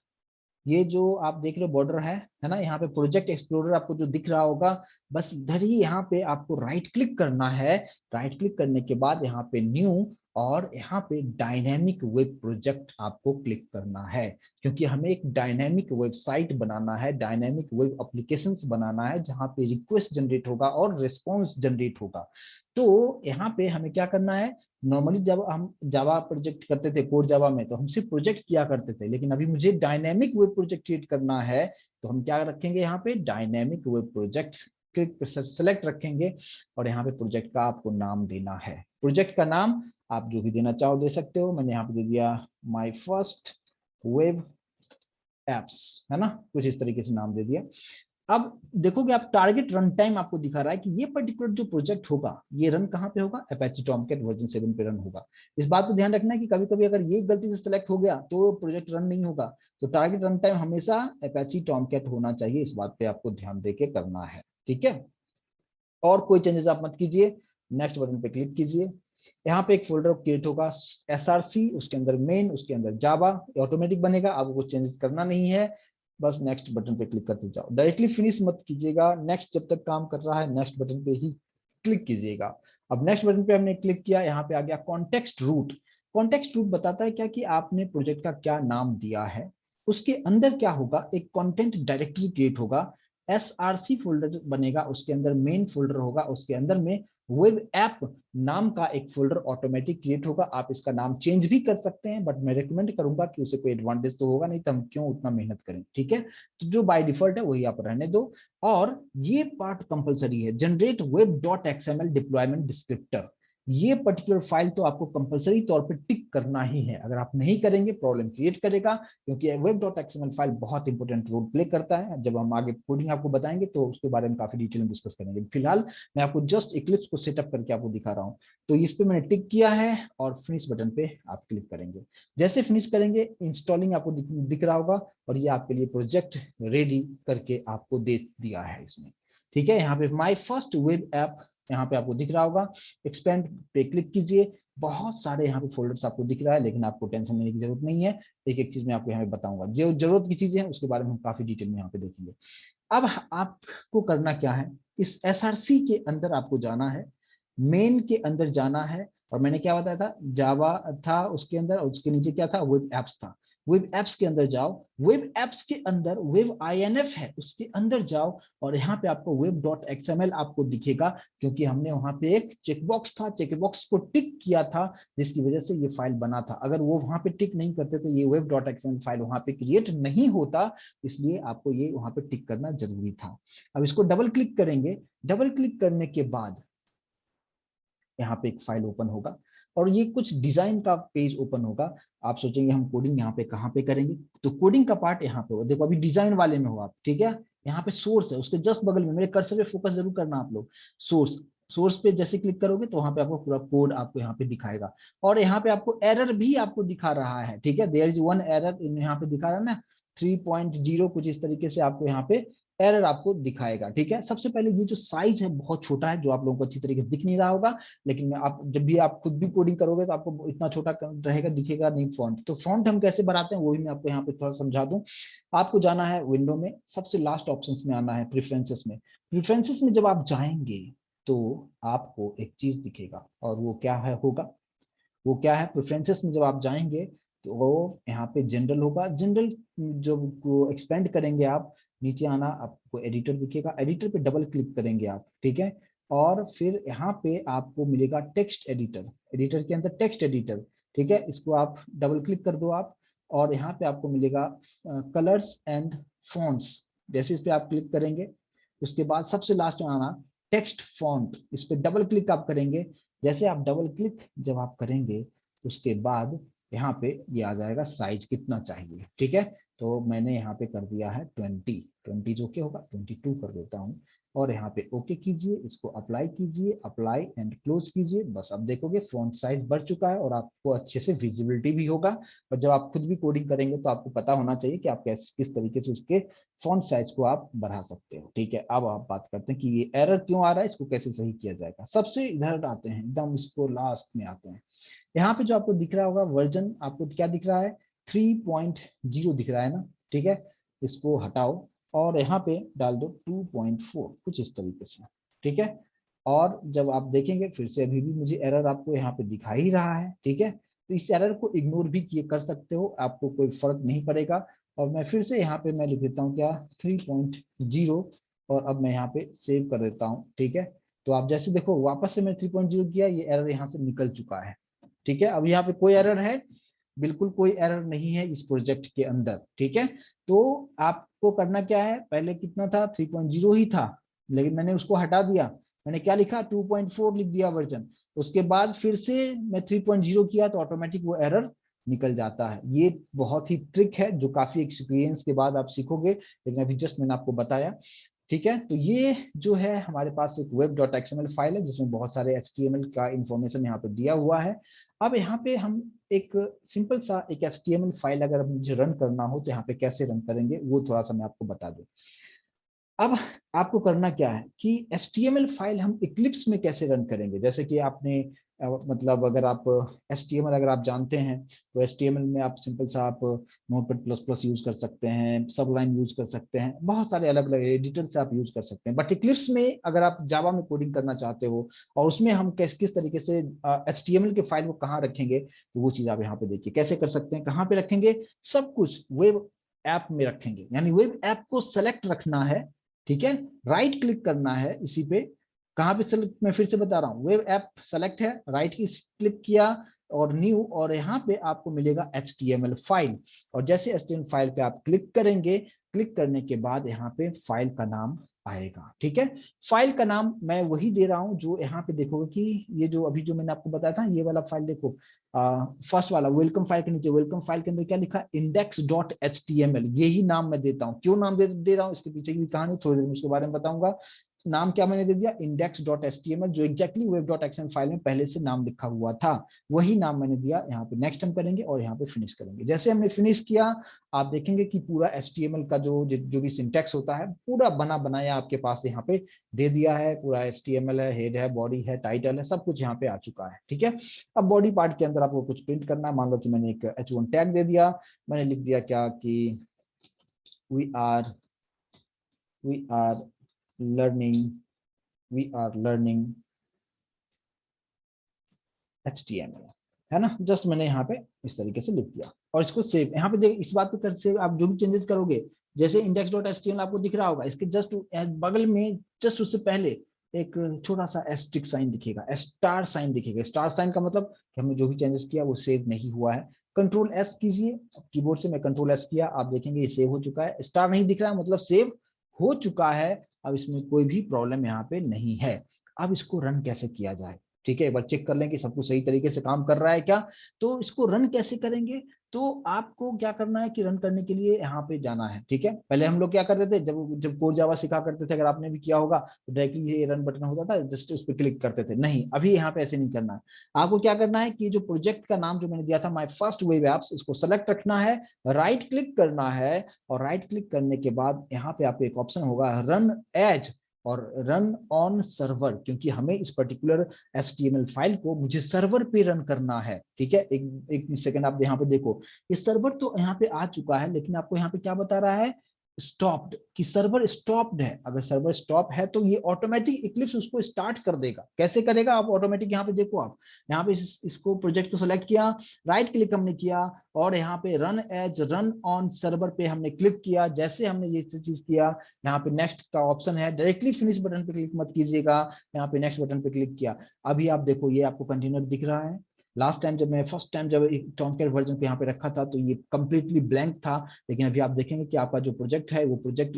ये जो आप देख रहे हो बॉर्डर है ना, यहाँ पे प्रोजेक्ट एक्सप्लोरर आपको जो दिख रहा होगा, बस इधर ही यहाँ पे आपको राइट क्लिक करना है। राइट क्लिक करने के बाद यहाँ पे न्यू, और यहाँ पे डायनेमिक वेब प्रोजेक्ट आपको क्लिक करना है, क्योंकि हमें एक डायनेमिक वेबसाइट बनाना है, डायनेमिक वेब एप्लीकेशंस बनाना है, जहाँ पे रिक्वेस्ट जनरेट होगा और रिस्पॉन्स जनरेट होगा। तो यहाँ पे हमें क्या करना है, नॉर्मली जब हम जावा प्रोजेक्ट करते थे कोड जावा में तो हम सिर्फ प्रोजेक्ट किया करते थे, लेकिन अभी मुझे डायनेमिक वेब प्रोजेक्ट क्रिएट करना है। तो हम क्या रखेंगे, यहाँ पे dynamic web project click select रखेंगे। और यहाँ पे प्रोजेक्ट का आपको नाम देना है। प्रोजेक्ट का नाम आप जो भी देना चाहो दे सकते हो। मैंने यहाँ पे दे दिया माई फर्स्ट वेब एप्स, है ना, कुछ इस तरीके से नाम दे दिया। अब देखोगे आप टारगेट रन टाइम आपको दिखा रहा है कि ये पर्टिकुलर जो प्रोजेक्ट होगा ये रन कहाँ पे होगा, Apache Tomcat वर्जन 7 पे रन होगा। इस बात को ध्यान रखना है कि कभी कभी अगर ये गलती से सिलेक्ट हो गया तो प्रोजेक्ट रन नहीं होगा। तो टारगेट रन टाइम हमेशा Apache Tomcat होना चाहिए, इस बात पे आपको ध्यान देके करना है, ठीक है। और कोई चेंजेस आप मत कीजिए, नेक्स्ट बटन पे क्लिक कीजिए। यहाँ पे एक फोल्डर क्रिएट होगा SRC, उसके अंदर मेन, उसके अंदर जावा, ऑटोमेटिक बनेगा, आपको कुछ चेंजेस करना नहीं है, बस नेक्स्ट बटन पे क्लिक करते जाओ। डायरेक्टली फिनिश मत कीजिएगा, नेक्स्ट जब तक काम कर रहा है नेक्स्ट बटन पे ही क्लिक कीजिएगा। अब नेक्स्ट बटन पे हमने क्लिक किया, यहाँ पे आ गया कॉन्टेक्स्ट रूट। कॉन्टेक्स्ट रूट बताता है क्या कि आपने प्रोजेक्ट का क्या नाम दिया है, उसके अंदर क्या होगा, एक कंटेंट डायरेक्टरी क्रिएट होगा, SRC फोल्डर बनेगा, उसके अंदर मेन फोल्डर होगा, उसके अंदर में वेब ऐप नाम का एक फोल्डर ऑटोमेटिक क्रिएट होगा। आप इसका नाम चेंज भी कर सकते हैं, बट मैं रिकमेंड करूंगा कि उसे कोई एडवांटेज तो होगा नहीं, तो हम क्यों उतना मेहनत करें, ठीक है। तो जो बाय डिफॉल्ट है वही आप रहने दो। और ये पार्ट कंपलसरी है, generate web dot XML deployment descriptor, ये पर्टिकुलर फाइल तो आपको कंपलसरी तौर पे टिक करना ही है, अगर आप नहीं करेंगे प्रॉब्लम क्रिएट करेगा, क्योंकि वेब डॉट एक्सएमएल फाइल बहुत इंपॉर्टेंट रोल प्ले करता है। जब हम आगे कोडिंग आपको बताएंगे तो उसके बारे में काफी डिटेल में डिस्कस करेंगे। फिलहाल मैं आपको जस्ट इक्लिप्स को सेटअप करके आपको दिखा रहा हूँ। तो इस पे मैंने टिक किया है और फिनिश बटन पे आप क्लिक करेंगे। जैसे फिनिश करेंगे इंस्टॉलिंग आपको दिख रहा होगा, और ये आपके लिए प्रोजेक्ट रेडी करके आपको दे दिया है इसमें, ठीक है। यहाँ पे माय फर्स्ट वेब ऐप यहाँ पे आपको दिख रहा होगा, एक्सपेंड पे क्लिक कीजिए। बहुत सारे यहाँ पे फोल्डर्स आपको दिख रहा है, लेकिन आपको टेंशन लेने की जरूरत नहीं है, एक एक चीज मैं आपको यहाँ पे बताऊंगा, जो जरूरत की चीजें हैं उसके बारे में हम काफी डिटेल में यहाँ पे देखेंगे। अब आपको करना क्या है, इस SRC के अंदर आपको जाना है, मेन के अंदर जाना है, और मैंने क्या बताया था, जावा था उसके अंदर, और उसके नीचे क्या था, वेब एप्स था। वेब एप्स के अंदर जाओ, वेब एप्स के अंदर वेब INF है, उसके अंदर जाओ, और यहाँ पे आपको वेब डॉट XML आपको दिखेगा, क्योंकि हमने वहां पे एक चेकबॉक्स था, चेकबॉक्स को टिक किया था, जिसकी वजह से ये फाइल बना था। अगर वो वहां पे टिक नहीं करते तो ये वेब डॉट XML फाइल वहां पे क्रिएट नहीं होता, इसलिए आपको ये वहां पे टिक करना जरूरी था। अब इसको डबल क्लिक करेंगे, डबल क्लिक करने के बाद यहाँ पे एक फाइल ओपन होगा, और ये कुछ डिजाइन का पेज ओपन होगा। आप सोचेंगे हम कोडिंग यहाँ पे कहाँ पे करेंगे, तो कोडिंग का पार्ट यहाँ पे होगा। देखो अभी डिजाइन वाले में हो आप, ठीक है। यहाँ पे सोर्स है, उसके जस्ट बगल में, मेरे कर्सर पे फोकस जरूर करना आप लोग। सोर्स, सोर्स पे जैसे क्लिक करोगे तो वहां पे आपको पूरा कोड आपको यहाँ पे दिखाएगा, और यहाँ पे आपको एरर भी आपको दिखा रहा है, ठीक है। There is one error in, यहाँ पे दिखा रहा है ना 3.0, कुछ इस तरीके से आपको यहाँ पे एरर आपको दिखाएगा, ठीक है। सबसे पहले ये जो साइज है बहुत छोटा है, जो आप लोगों को अच्छी तरीके से दिख नहीं रहा होगा, लेकिन आप जब भी आप खुद भी कोडिंग करोगे तो आपको इतना छोटा रहेगा, दिखेगा नहीं फॉन्ट। तो फॉन्ट हम कैसे बनाते हैं वो भी मैं आपको यहाँ पे थोड़ा समझा दूं। आपको जाना है विंडो में, सबसे लास्ट ऑप्शंस में आना है, प्रेफरेंसेस में। प्रेफरेंसेस में जब आप जाएंगे तो आपको एक चीज दिखेगा, और वो क्या है होगा, वो क्या है, प्रेफरेंसेस में जब आप जाएंगे तो वो यहाँ पे जनरल होगा। जनरल जब एक्सपेंड करेंगे आप, नीचे आना, आपको एडिटर दिखेगा, एडिटर पे डबल क्लिक करेंगे आप, ठीक है। और फिर यहाँ पे आपको मिलेगा टेक्स्ट एडिटर, एडिटर के अंदर टेक्स्ट एडिटर, ठीक है। इसको आप डबल क्लिक कर दो आप, और यहाँ पे आपको मिलेगा कलर्स एंड फॉन्ट्स। जैसे इस पे आप क्लिक करेंगे, उसके बाद सबसे लास्ट में आना टेक्स्ट फॉन्ट, इस पे डबल क्लिक आप करेंगे। जैसे आप डबल क्लिक जब आप करेंगे उसके बाद यहाँ पे ये आ जाएगा साइज कितना चाहिए, ठीक है। तो मैंने यहाँ पे कर दिया है 20 जो क्या होगा 22 कर देता हूँ, और यहाँ पे ओके कीजिए, इसको अप्लाई कीजिए, अप्लाई एंड क्लोज कीजिए। बस अब देखोगे फॉन्ट साइज बढ़ चुका है, और आपको अच्छे से विजिबिलिटी भी होगा। और जब आप खुद भी कोडिंग करेंगे तो आपको पता होना चाहिए कि आप किस तरीके से उसके फॉन्ट साइज को आप बढ़ा सकते हो, ठीक है। अब आप बात करते हैं कि ये एरर क्यों आ रहा है, इसको कैसे सही किया जाएगा। सबसे इधर आते हैं, एकदम इसको लास्ट में आते हैं। यहाँ पे जो आपको दिख रहा होगा वर्जन, आपको क्या दिख रहा है, 3.0 दिख रहा है ना, ठीक है। इसको हटाओ और यहाँ पे डाल दो 2.4, कुछ इस तरीके से, ठीक है। और जब आप देखेंगे फिर से अभी भी मुझे एरर आपको यहाँ पे दिखा ही रहा है, ठीक है। तो इस एरर को इग्नोर भी किए कर सकते हो, आपको कोई फर्क नहीं पड़ेगा। और मैं फिर से यहाँ पे मैं लिख देता हूँ क्या 3.0, और अब मैं यहाँ पे सेव कर देता हूँ, ठीक है। तो आप जैसे देखो वापस से मैं 3.0 किया, ये एरर यहाँ से निकल चुका है, ठीक है। अब यहाँ पे कोई एरर है, बिल्कुल कोई एरर नहीं है इस प्रोजेक्ट के अंदर, ठीक है। तो आपको करना क्या है, पहले कितना था 3.0 ही था, लेकिन मैंने उसको हटा दिया, मैंने क्या लिखा 2.4 लिख दिया वर्जन। उसके बाद फिर से मैं 3.0 किया तो ऑटोमेटिक वो एरर निकल जाता है। ये बहुत ही ट्रिक है जो काफी एक्सपीरियंस के बाद आप सीखोगे, लेकिन अभी जस्ट मैंने आपको बताया, ठीक है। तो ये जो है हमारे पास एक वेब डॉट एक्सएमएल फाइल है, जिसमें बहुत सारे HTML का इंफॉर्मेशन यहाँ पे दिया हुआ है। अब यहाँ पे हम एक सिंपल सा एक HTML फाइल अगर मुझे रन करना हो तो यहाँ पे कैसे रन करेंगे वो थोड़ा सा मैं आपको बता दूं। अब आपको करना क्या है कि HTML फाइल हम इक्लिप्स में कैसे रन करेंगे, जैसे कि आपने मतलब अगर आप HTML अगर आप जानते हैं तो HTML में आप सिंपल सा आप नोटपैड प्लस प्लस यूज कर सकते हैं, सबलाइन यूज कर सकते हैं, बहुत सारे अलग अलग एडिटर से आप यूज कर सकते हैं। बट इक्लिप्स में अगर आप जावा में कोडिंग करना चाहते हो और उसमें हम किस तरीके से HTML के फाइल को कहाँ रखेंगे, तो वो चीज आप यहाँ पे देखिए कैसे कर सकते हैं। कहाँ पे रखेंगे, सब कुछ वेब ऐप में रखेंगे, यानी वेब ऐप को सेलेक्ट रखना है, ठीक है, राइट क्लिक करना है इसी पे। कहाँ पे सेलेक्ट, मैं फिर से बता रहा हूँ, वेब ऐप सेलेक्ट है, राइट की क्लिक किया और न्यू, और यहाँ पे आपको मिलेगा HTML फाइल, और जैसे HTML फाइल पे आप क्लिक करेंगे, क्लिक करने के बाद यहाँ पे फाइल का नाम आएगा, ठीक है। फाइल का नाम मैं वही दे रहा हूँ जो यहाँ पे देखोगे कि ये जो अभी जो मैंने आपको बताया था, ये वाला फाइल देखो, फर्स्ट वाला वेलकम फाइल के नीचे, वेलकम फाइल के अंदर क्या लिखा, index.html, यही नाम मैं देता हूँ। क्यों नाम दे रहा हूँ, इसके पीछे की कहानी थोड़ी देर में उसके बारे में बताऊंगा। नाम क्या मैंने दे दिया, index.html, जो एग्जैक्टली web.xml फाइल में पहले से नाम लिखा हुआ था, वही नाम मैंने दिया। यहाँ पे नेक्स्ट हम करेंगे और यहाँ पे फिनिश करेंगे। जैसे हमने फिनिश किया, आप देखेंगे कि पूरा HTML का जो भी सिंटैक्स होता है पूरा बना बनाया आपके पास यहाँ पे दे दिया है। पूरा HTML है, हेड है, बॉडी है, टाइटल है, सब कुछ यहाँ पे आ चुका है, ठीक है। अब बॉडी पार्ट के अंदर आपको कुछ प्रिंट करना है। मान लो कि मैंने एक H1 टैग दे दिया, मैंने लिख दिया क्या कि we are learning we are learning HTML, है ना। जस्ट मैंने यहाँ पे इस तरीके से लिख दिया और इसको सेव, यहाँ पे देख, इस बात पे कर सेव, आप जो भी चेंजेस करोगे, जैसे index.html आपको दिख रहा होगा, इसके जस्ट बगल में, जस्ट उससे पहले एक छोटा सा एस्ट्रिक साइन दिखेगा, स्टार साइन दिखेगा। स्टार साइन का मतलब कि हमने जो भी चेंजेस किया वो सेव नहीं हुआ है। कंट्रोल एस कीजिए कीबोर्ड से, मैं कंट्रोल एस किया, आप देखेंगे ये सेव हो चुका है। स्टार नहीं दिख रहा है मतलब सेव हो चुका है। अब इसमें कोई भी प्रॉब्लम यहाँ पे नहीं है। अब इसको रन कैसे किया जाए, ठीक है, एक बार चेक कर लें कि सब कुछ सही तरीके से काम कर रहा है क्या। तो इसको रन कैसे करेंगे, तो आपको क्या करना है कि रन करने के लिए यहाँ पे जाना है, ठीक है। पहले हम लोग क्या करते थे, जब जब कोर जावा सिखा करते थे, अगर आपने भी किया होगा, तो डायरेक्टली ये रन बटन होता था, जस्ट उस पर क्लिक करते थे। नहीं, अभी यहाँ पे ऐसे नहीं करना है। आपको क्या करना है कि जो प्रोजेक्ट का नाम जो मैंने दिया था, माई फर्स्ट वेब एप्स, इसको सेलेक्ट रखना है, राइट क्लिक करना है, और राइट क्लिक करने के बाद यहाँ पे आपको एक ऑप्शन होगा रन एज और रन ऑन सर्वर, क्योंकि हमें इस पर्टिकुलर HTML फाइल को मुझे सर्वर पे रन करना है, ठीक है। एक सेकंड आप यहाँ पे देखो, ये सर्वर तो यहाँ पे आ चुका है, लेकिन आपको यहाँ पे क्या बता रहा है, स्टॉप्ड, कि सर्वर स्टॉप्ड है। अगर सर्वर स्टॉप है तो ये ऑटोमेटिक इक्लिप्स उसको स्टार्ट कर देगा। कैसे करेगा, आप ऑटोमेटिक यहाँ पे देखो, आप यहाँ पे इसको प्रोजेक्ट को सेलेक्ट किया, राइट क्लिक हमने किया, और यहाँ पे run as run on server पे हमने क्लिक किया। जैसे हमने ये चीज किया, यहाँ पे नेक्स्ट का ऑप्शन है, डायरेक्टली फिनिश बटन पे क्लिक मत कीजिएगा, यहाँ पे नेक्स्ट बटन पे क्लिक किया। अभी आप देखो ये आपको कंटेनर दिख रहा है। लास्ट टाइम जब मैं फर्स्ट टाइम जब टॉमकैट वर्जन को यहाँ पे रखा था तो ये कंप्लीटली ब्लैंक था, लेकिन अभी आप देखेंगे कि आपका जो प्रोजेक्ट है वो प्रोजेक्ट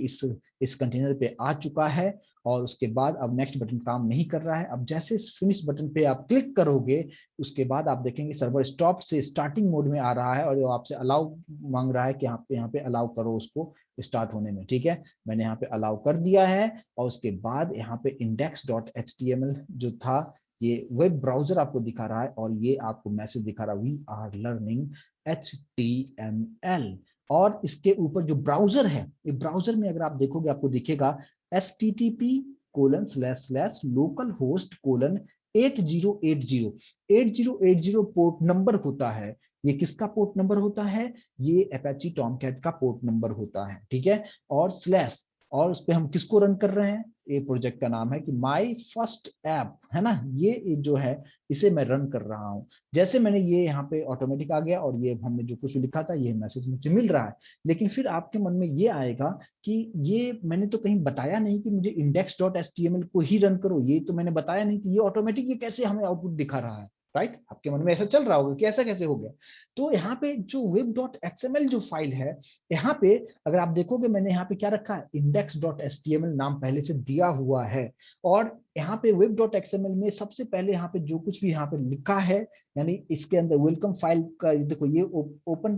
इस कंटेनर पे आ चुका है। और उसके बाद अब नेक्स्ट बटन काम नहीं कर रहा है। अब जैसे फिनिश बटन पे आप क्लिक करोगे, उसके बाद आप देखेंगे सर्वर स्टॉप से स्टार्टिंग मोड में आ रहा है, और आपसे अलाउ मांग रहा है कि यहाँ पे अलाउ करो उसको स्टार्ट होने में, ठीक है। मैंने यहाँ पे अलाउ कर दिया है, और उसके बाद यहाँ पे index.html जो था, ये वेब ब्राउजर आपको दिखा रहा है, और ये आपको मैसेज दिखा रहा है, वी आर लर्निंग HTML। और इसके ऊपर जो ब्राउजर है, ये ब्राउजर में अगर आप देखोगे आपको दिखेगा http://localhost:8080 पोर्ट नंबर होता है। ये किसका पोर्ट नंबर होता है, ये अपेची टॉमकैट का पोर्ट नंबर होता है, ठीक है। और स्लैश, और उस पर हम किसको रन कर रहे हैं, ये प्रोजेक्ट का नाम है कि माई फर्स्ट ऐप, है ना, ये जो है इसे मैं रन कर रहा हूं। जैसे मैंने ये यहाँ पे ऑटोमेटिक आ गया, और ये हमने जो कुछ भी लिखा था ये मैसेज मुझे मिल रहा है। लेकिन फिर आपके मन में ये आएगा कि ये मैंने तो कहीं बताया नहीं कि मुझे index.html को ही रन करो, ये तो मैंने बताया नहीं कि ये ऑटोमेटिक ये कैसे हमें आउटपुट दिखा रहा है, राइट। आपके मन में ऐसा चल रहा होगा कि ऐसा कैसे हो गया। तो यहाँ पे जो web.xml जो फाइल है, यहाँ पे अगर आप देखोगे मैंने यहाँ पे क्या रखा है, index.html नाम पहले से दिया हुआ है। और यहाँ पे web.xml में सबसे पहले यहाँ पे जो कुछ भी यहाँ पे लिखा है, यानी इसके अंदर वेलकम फाइल का देखो, ये ओपन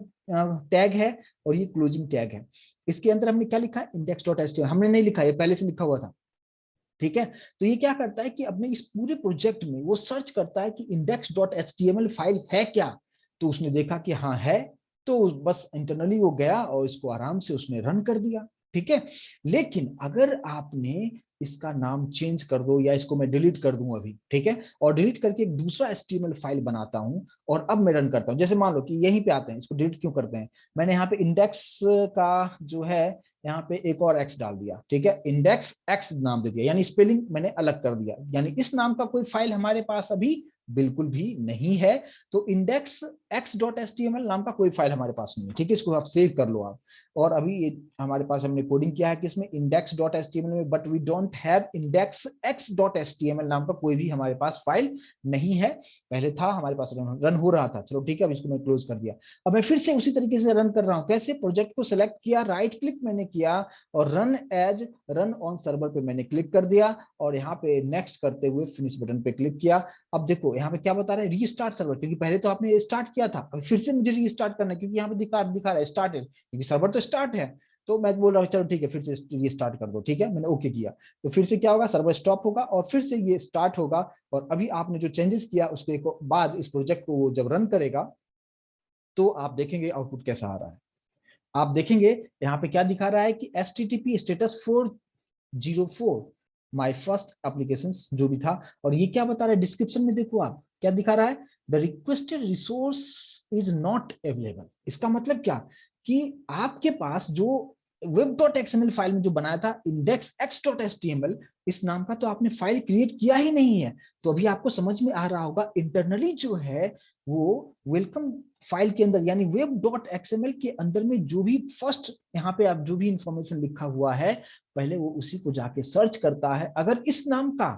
टैग है और ये क्लोजिंग टैग है। इसके अंदर हमने क्या लिखा है, index.html हमने नहीं लिखा, ये पहले से लिखा हुआ था, ठीक है। तो ये क्या करता है कि अपने इस पूरे प्रोजेक्ट में वो सर्च करता है कि index.html फाइल है क्या। तो उसने देखा कि हाँ है, तो बस इंटरनली वो गया और इसको आराम से उसने रन कर दिया। ठीक है। लेकिन अगर आपने इसका नाम चेंज कर दो, या इसको मैं डिलीट कर दूं अभी, ठीक है, और डिलीट करके एक दूसरा एचटीएमएल फाइल बनाता हूं और अब मैं रन करता हूं, जैसे मान लो कि यहीं पे आते हैं, इसको डिलीट क्यों करते हैं, मैंने यहाँ पे इंडेक्स का जो है यहाँ पे एक और एक्स डाल दिया, ठीक है, इंडेक्स एक्स नाम दे दिया, यानी स्पेलिंग मैंने अलग कर दिया, यानी इस नाम का कोई फाइल हमारे पास अभी बिल्कुल भी नहीं है। तो index x dot H T M L नाम का कोई फाइल हमारे पास नहीं है, ठीक है, इसको आप सेव कर लो आप। और अभी ये हमारे पास हमने कोडिंग किया है किसमें, index dot H T M L में, but we don't have index x dot H T M L नाम का कोई भी हमारे पास फाइल नहीं है। पहले था हमारे पास, रन हो रहा था, चलो ठीक है, अब इसको मैं क्लोज कर दिया। अब मैं फिर से उसी तरीके से रन कर रहा हूँ, कैसे, प्रोजेक्ट को सिलेक्ट किया, राइट क्लिक मैंने किया और run as run on server पे मैंने क्लिक कर दिया, और यहाँ पे नेक्स्ट करते हुए फिनिश बटन पे क्लिक किया। अब देखो यहाँ पे क्या बता रहा है, रीस्टार्ट सर्वर, क्योंकि पहले तो आपने स्टार्ट किया था, अब फिर से मुझे रीस्टार्ट करना है, क्योंकि यहाँ पे दिखा रहा है स्टार्टेड, क्योंकि सर्वर तो स्टार्ट है। तो मैं बोल रहा हूँ चलो ठीक है, फिर से ये स्टार्ट कर दो, ठीक है, मैंने ओके किया। तो फिर से क्या होगा, सर्वर स्टॉप होगा और फिर से ये स्टार्ट होगा। और अभी आपने जो चेंजेस किया उसके बाद इस प्रोजेक्ट को जब रन करेगा तो आप देखेंगे आउटपुट कैसा आ रहा है। आप देखेंगे यहाँ पे क्या दिखा रहा है कि HTTP status 404 my first application जो भी था। और ये क्या बता रहा है डिस्क्रिप्शन में, देखो आप क्या दिखा रहा है, the requested resource is not available. इसका मतलब क्या, कि आपके पास जो वेब डॉट एक्सएमएल फाइल में जो बनाया था index x dot H T M L, इस नाम का तो आपने फाइल क्रिएट किया ही नहीं है। तो अभी आपको समझ में आ रहा होगा, इंटरनली जो है वो वेलकम फाइल के अंदर, यानी वेब डॉट एक्सएमएल के अंदर में जो भी फर्स्ट यहाँ पे आप जो भी इंफॉर्मेशन लिखा हुआ है, पहले वो उसी को जाके सर्च करता है। अगर इस नाम का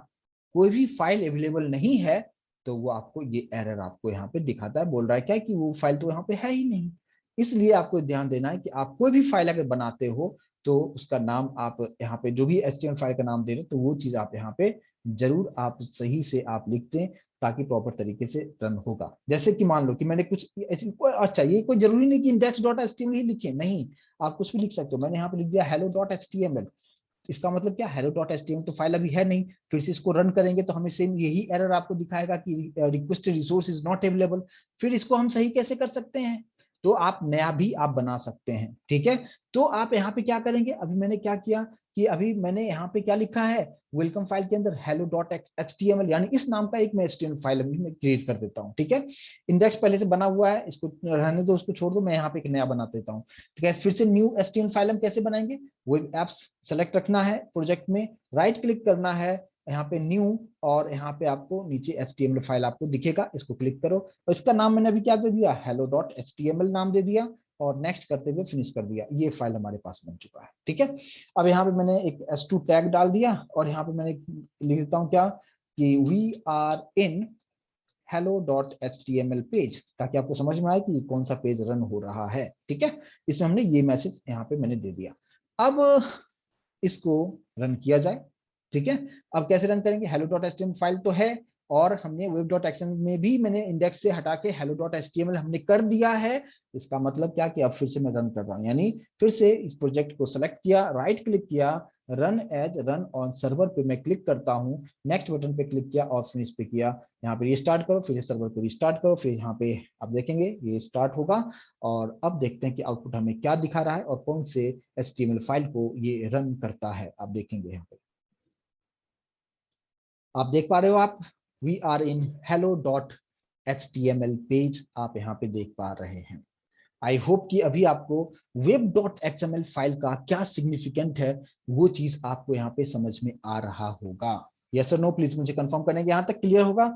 कोई भी फाइल अवेलेबल नहीं है तो वो आपको ये एरर आपको यहाँ पे दिखाता है, बोल रहा है क्या कि वो फाइल तो यहाँ पे है ही नहीं। इसलिए आपको ध्यान देना है कि आप कोई भी फाइल अगर बनाते हो तो उसका नाम आप यहाँ पे जो भी एचटीएमएल फाइल का नाम दे रहे हो, तो वो चीज आप यहाँ पे जरूर आप सही से आप लिख दें, ताकि प्रॉपर तरीके से रन होगा। जैसे कि मान लो कि मैंने कुछ ऐसी कोई, अच्छा ये कोई जरूरी नहीं कि index dot H T M L ही लिखे, नहीं, आप कुछ भी लिख सकते हो। मैंने यहाँ पे लिख दिया hello dot H T M L, इसका मतलब क्या, hello dot H T M L तो फाइल अभी है नहीं, फिर से इसको रन करेंगे तो हमें सेम यही एरर आपको दिखाएगा कि requested resource is not available. फिर इसको हम सही कैसे कर सकते हैं, तो आप नया भी आप बना सकते हैं, ठीक है। तो आप यहाँ पे क्या करेंगे, अभी मैंने क्या किया कि अभी मैंने यहाँ पे क्या लिखा है, वेलकम फाइल के अंदर hello dot H T M L, यानी इस नाम का एक मैं HTML फाइल अभी मैं क्रिएट कर देता हूँ, ठीक है। इंडेक्स पहले से बना हुआ है, इसको रहने दो, उसको छोड़ दो, मैं यहाँ पे एक नया बना देता हूँ, ठीक है। फिर से न्यू HTML फाइल हम कैसे बनाएंगे, वेब एप्स सेलेक्ट रखना है, प्रोजेक्ट में राइट क्लिक करना है, यहाँ पे न्यू, और यहाँ पे आपको नीचे HTML फाइल आपको दिखेगा, इसको क्लिक करो, और इसका नाम मैंने अभी क्या दे दिया, हेलो डॉट HTML नाम दे दिया, और नेक्स्ट करते हुए फिनिश कर दिया। ये फाइल हमारे पास बन चुका है, ठीक है। अब यहाँ पे मैंने एक S2 टैग डाल दिया, और यहाँ पे मैंने लिख देता हूँ क्या, कि we are in hello dot H T M L page, ताकि आपको समझ में आए कि कौन सा पेज रन हो रहा है, ठीक है। इसमें हमने ये मैसेज यहाँ पे मैंने दे दिया। अब इसको रन किया जाए, ठीक है। अब कैसे रन करेंगे, hello dot H T M L file तो है, और हमने वेब डॉट एक्सएमएल में भी मैंने इंडेक्स से हटा के hello dot H T M L हमने कर दिया है। इसका मतलब क्या कि अब फिर से मैं रन कर रहा हूँ, यानी फिर से इस प्रोजेक्ट को सेलेक्ट किया, राइट क्लिक किया, run as run on server पे मैं क्लिक करता हूँ, नेक्स्ट बटन पे क्लिक किया और फिनिश पे किया। यहाँ पे रिस्टार्ट करो, फिर सर्वर को रिस्टार्ट करो, फिर यहाँ पे आप देखेंगे ये स्टार्ट होगा। और अब देखते हैं कि आउटपुट हमें क्या दिखा रहा है और कौन से HTML फाइल को ये रन करता है, आप देखेंगे यहाँ पे। आप देख पा रहे हो, आप we are in hello dot HTML page आप यहाँ पे देख पा रहे हैं। आई होप कि अभी आपको वेब डॉट एक्सएमएल फाइल का क्या सिग्निफिकेंट है वो चीज आपको यहाँ पे समझ में आ रहा होगा। यस और नो प्लीज मुझे कंफर्म करने के, यहाँ तक क्लियर होगा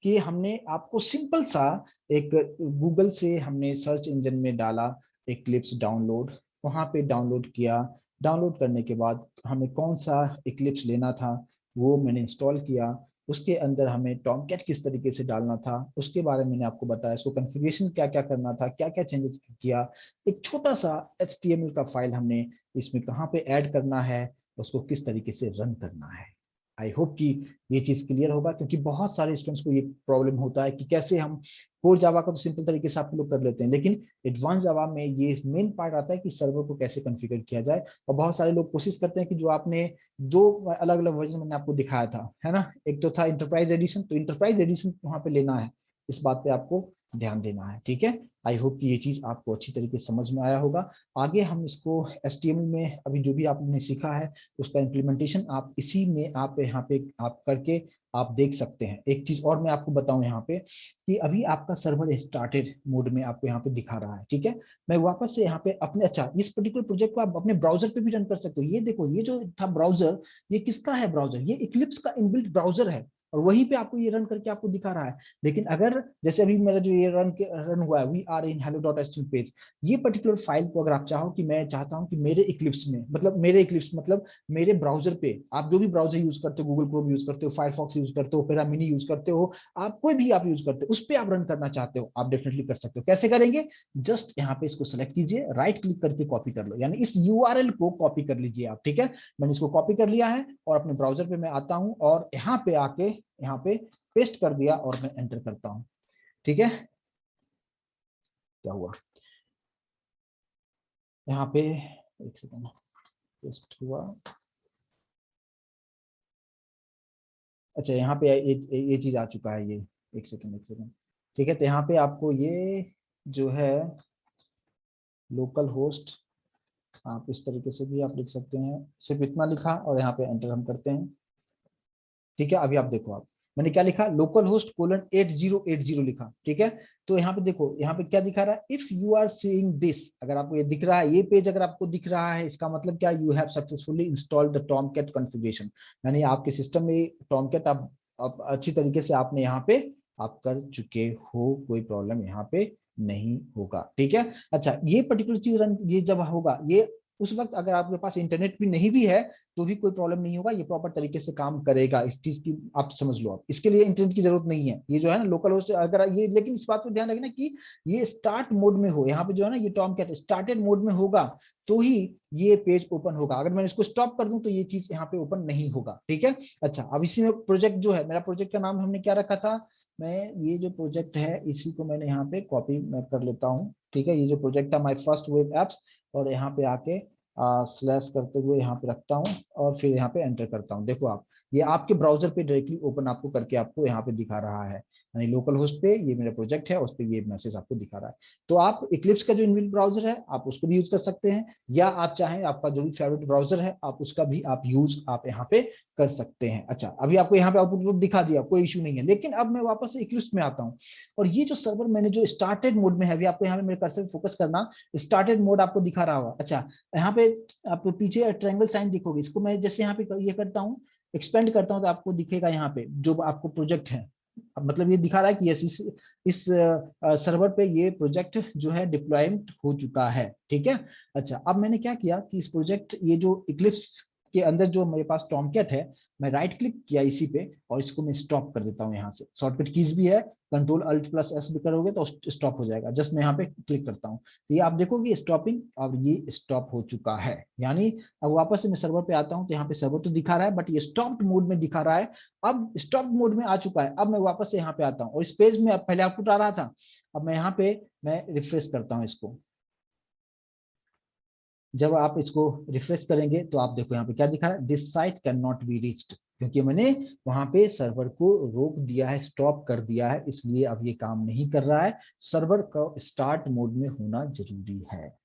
कि हमने आपको सिंपल सा एक गूगल से हमने सर्च इंजन में डाला एक क्लिप्स डाउनलोड, वहां पे डाउनलोड किया, डाउनलोड करने के बाद हमें कौन सा इक्लिप्स लेना था वो मैंने इंस्टॉल किया, उसके अंदर हमें टॉमकैट किस तरीके से डालना था उसके बारे में मैंने आपको बताया, इसको कॉन्फ़िगरेशन क्या क्या करना था, क्या क्या चेंजेस किया, एक छोटा सा HTML का फाइल हमने इसमें कहाँ पे ऐड करना है, उसको किस तरीके से रन करना है। आई होप कि ये चीज क्लियर होगा, क्योंकि बहुत सारे स्टूडेंट्स को ये प्रॉब्लम होता है कि कैसे हम कोर जावा का तो सिंपल तरीके से आप लोग कर लेते हैं, लेकिन एडवांस जावा में ये मेन पार्ट आता है कि सर्वर को कैसे कॉन्फ़िगर किया जाए। और बहुत सारे लोग कोशिश करते हैं कि जो आपने दो अलग अलग वर्जन मैंने आपको दिखाया था, है ना, एक तो था इंटरप्राइज एडिशन, तो इंटरप्राइज एडिशन वहां पे लेना है, इस बात पे आपको ध्यान देना है, ठीक है। आई होप कि ये चीज आपको अच्छी तरीके से समझ में आया होगा। आगे हम इसको HTML में अभी जो भी आपने सीखा है उसका इम्प्लीमेंटेशन आप इसी में आप यहाँ पे आप करके आप देख सकते हैं। एक चीज और मैं आपको बताऊं यहाँ पे कि अभी आपका सर्वर स्टार्टेड मोड में आपको यहाँ पे दिखा रहा है, ठीक है। मैं वापस से यहाँ पे अपने, अच्छा इस पर्टिकुलर प्रोजेक्ट को आप अपने ब्राउजर पे भी रन कर सकते हो। ये देखो, ये जो था ब्राउजर, ये किसका है ब्राउजर, ये इक्लिप्स का इनबिल्ट ब्राउजर है और वहीं पे आपको ये रन करके आपको दिखा रहा है। लेकिन अगर जैसे अभी मेरा जो ये रन हुआ है we are in hello.html page, ये पर्टिकुलर फाइल को अगर आप चाहो कि मैं चाहता हूं कि मेरे इक्लिप्स में, मतलब मेरे ब्राउजर पे, आप जो भी ब्राउजर यूज करते हो, गूगल क्रोम यूज करते हो, फायरफॉक्स यूज करते हो, ओपेरा मिनी यूज करते हो, आप कोई भी आप यूज करते हो, उस पर आप रन करना चाहते हो, आप डेफिनेटली कर सकते हो। कैसे करेंगे, जस्ट यहाँ पे इसको सेलेक्ट कीजिए, राइट क्लिक करके कॉपी कर लो, यानी इस URL को कॉपी कर लीजिए आप, ठीक है। मैंने इसको कॉपी कर लिया है और अपने ब्राउजर पे मैं आता हूं और यहाँ पे आके यहाँ पे पेस्ट कर दिया और मैं एंटर करता हूं, ठीक है। क्या हुआ यहाँ पे, एक सेकंड, पेस्ट हुआ। अच्छा यहाँ पे ये चीज आ चुका है, ये एक सेकंड, ठीक है। तो यहाँ पे आपको ये जो है लोकल होस्ट, आप इस तरीके से भी आप लिख सकते हैं, सिर्फ इतना लिखा और यहाँ पे एंटर हम करते हैं, ठीक है। अभी आप देखो, आप मैंने क्या लिखा, लोकल होस्ट कोलन 8080 लिखा, ठीक है। तो यहाँ पे देखो, यहाँ पे क्या दिखा रहा है, if you are seeing this, अगर आपको ये दिख रहा है, ये पेज अगर आपको दिख रहा है, इसका मतलब क्या, you have successfully installed the Tomcat configuration, यानी आपके सिस्टम में टॉमकैट आप अच्छी तरीके से आपने यहाँ पे आप कर चुके हो, कोई प्रॉब्लम यहाँ पे नहीं होगा, ठीक है। अच्छा, ये पर्टिकुलर चीज रन ये जब होगा, ये उस वक्त अगर आपके पास इंटरनेट भी नहीं भी है तो भी कोई प्रॉब्लम नहीं होगा, ये प्रॉपर तरीके से काम करेगा, इस चीज की आप समझ लो। आप इसके लिए इंटरनेट की जरूरत नहीं है, ये जो है ना लोकल होस्ट अगर ये, लेकिन इस बात को ध्यान रखना कि ये स्टार्ट मोड में हो, यहाँ पे जो है ना ये टॉमकैट स्टार्टेड मोड में होगा तो ही ये पेज ओपन होगा। अगर मैं इसको स्टॉप कर दूं तो ये चीज यहाँ पे ओपन नहीं होगा, ठीक है। अच्छा, अब इसी में प्रोजेक्ट जो है, मेरा प्रोजेक्ट का नाम हमने क्या रखा था, मैं ये जो प्रोजेक्ट है इसी को मैंने यहाँ पे कॉपी मैं कर लेता हूँ, ठीक है। ये जो प्रोजेक्ट था माई फर्स्ट वेब एप्स, और यहाँ पे आके स्लैश करते हुए यहाँ पे रखता हूँ और फिर यहाँ पे एंटर करता हूँ। देखो आप, ये आपके ब्राउजर पे डायरेक्टली ओपन आपको करके आपको यहाँ पे दिखा रहा है, यानी लोकल होस्ट पे ये मेरा प्रोजेक्ट है, उस पर ये मैसेज आपको दिखा रहा है। तो आप इक्लिप्स का जो इनबिल्ट ब्राउजर है आप उसको भी यूज कर सकते हैं, या आप चाहें आपका जो भी फेवरेट ब्राउजर है आप उसका भी आप यूज आप यहाँ पे कर सकते हैं। अच्छा, अभी आपको यहाँ पे आउटपुट दिखा दिया, कोई इशू नहीं है। लेकिन अब मैं वापस से इक्लिप्स में आता हूँ और ये जो सर्वर मैंने जो स्टार्टेड मोड में है, अभी आपको यहाँ पे मेरे कर्सर फोकस करना, स्टार्टेड मोड आपको दिखा रहा होगा। अच्छा, यहाँ पे आप पीछे ट्रायंगल साइन दिखोगे, इसको मैं जैसे यहाँ पे ये करता हूँ, एक्सपेंड करता हूँ, तो आपको दिखेगा यहाँ पे जो आपको प्रोजेक्ट है, मतलब ये दिखा रहा है कि इस सर्वर पे ये प्रोजेक्ट जो है डिप्लॉयमेंट हो चुका है, ठीक है। अच्छा, अब मैंने क्या किया कि इस प्रोजेक्ट ये जो इक्लिप्स के अंदर जो मेरे पास टॉमकैट है, मैं राइट क्लिक किया इसी पे और इसको मैं स्टॉप कर देता हूँ। यहाँ से शॉर्टकट कीज भी है, कंट्रोल अल्ट प्लस एस भी करोगे तो स्टॉप हो जाएगा। जस्ट मैं यहाँ पे क्लिक करता हूँ, ये आप देखोगे स्टॉपिंग, और ये स्टॉप हो चुका है। यानी अब वापस से मैं सर्वर पे आता हूँ तो यहाँ पे सर्वर तो दिखा रहा है बट ये स्टॉप्ड मोड में दिखा रहा है। अब स्टॉप मोड में आ चुका है। अब मैं वापस से यहाँ पे आता हूँ और इस पेज में अब पहले आउटपुट आ रहा था, अब मैं यहाँ पे मैं रिफ्रेश करता हूँ इसको। जब आप इसको रिफ्रेश करेंगे तो आप देखो यहाँ पे क्या दिखा है, this site can not be reached, क्योंकि मैंने वहां पे सर्वर को रोक दिया है, स्टॉप कर दिया है, इसलिए अब ये काम नहीं कर रहा है। सर्वर का स्टार्ट मोड में होना जरूरी है।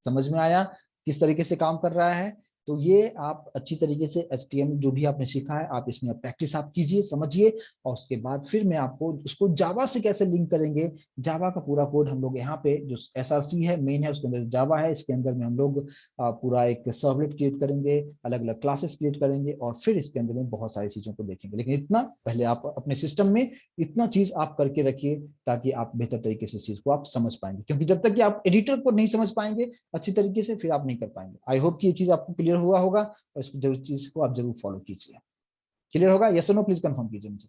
समझ में आया किस तरीके से काम कर रहा है। तो ये आप अच्छी तरीके से HTML जो भी आपने सीखा है आप इसमें प्रैक्टिस आप कीजिए, समझिए, और उसके बाद फिर मैं आपको उसको जावा से कैसे लिंक करेंगे, जावा का पूरा कोड हम लोग यहाँ पे जो SRC है मेन है उसके अंदर जावा है, इसके अंदर में हम लोग पूरा एक सर्वलेट क्रिएट करेंगे, अलग अलग क्लासेस क्रिएट करेंगे और फिर इसके अंदर में बहुत सारी चीजों को देखेंगे। लेकिन इतना पहले आप अपने सिस्टम में इतना चीज आप करके रखिए ताकि आप बेहतर तरीके से इस चीज को आप समझ पाएंगे, क्योंकि जब तक कि आप एडिटर को नहीं समझ पाएंगे अच्छी तरीके से फिर आप नहीं कर पाएंगे। आई होप कि ये चीज आपको क्लियर हुआ होगा और इस जरूर चीज को आप जरूर फॉलो कीजिए। क्लियर होगा, यस और नो प्लीज कंफर्म कीजिए मुझे।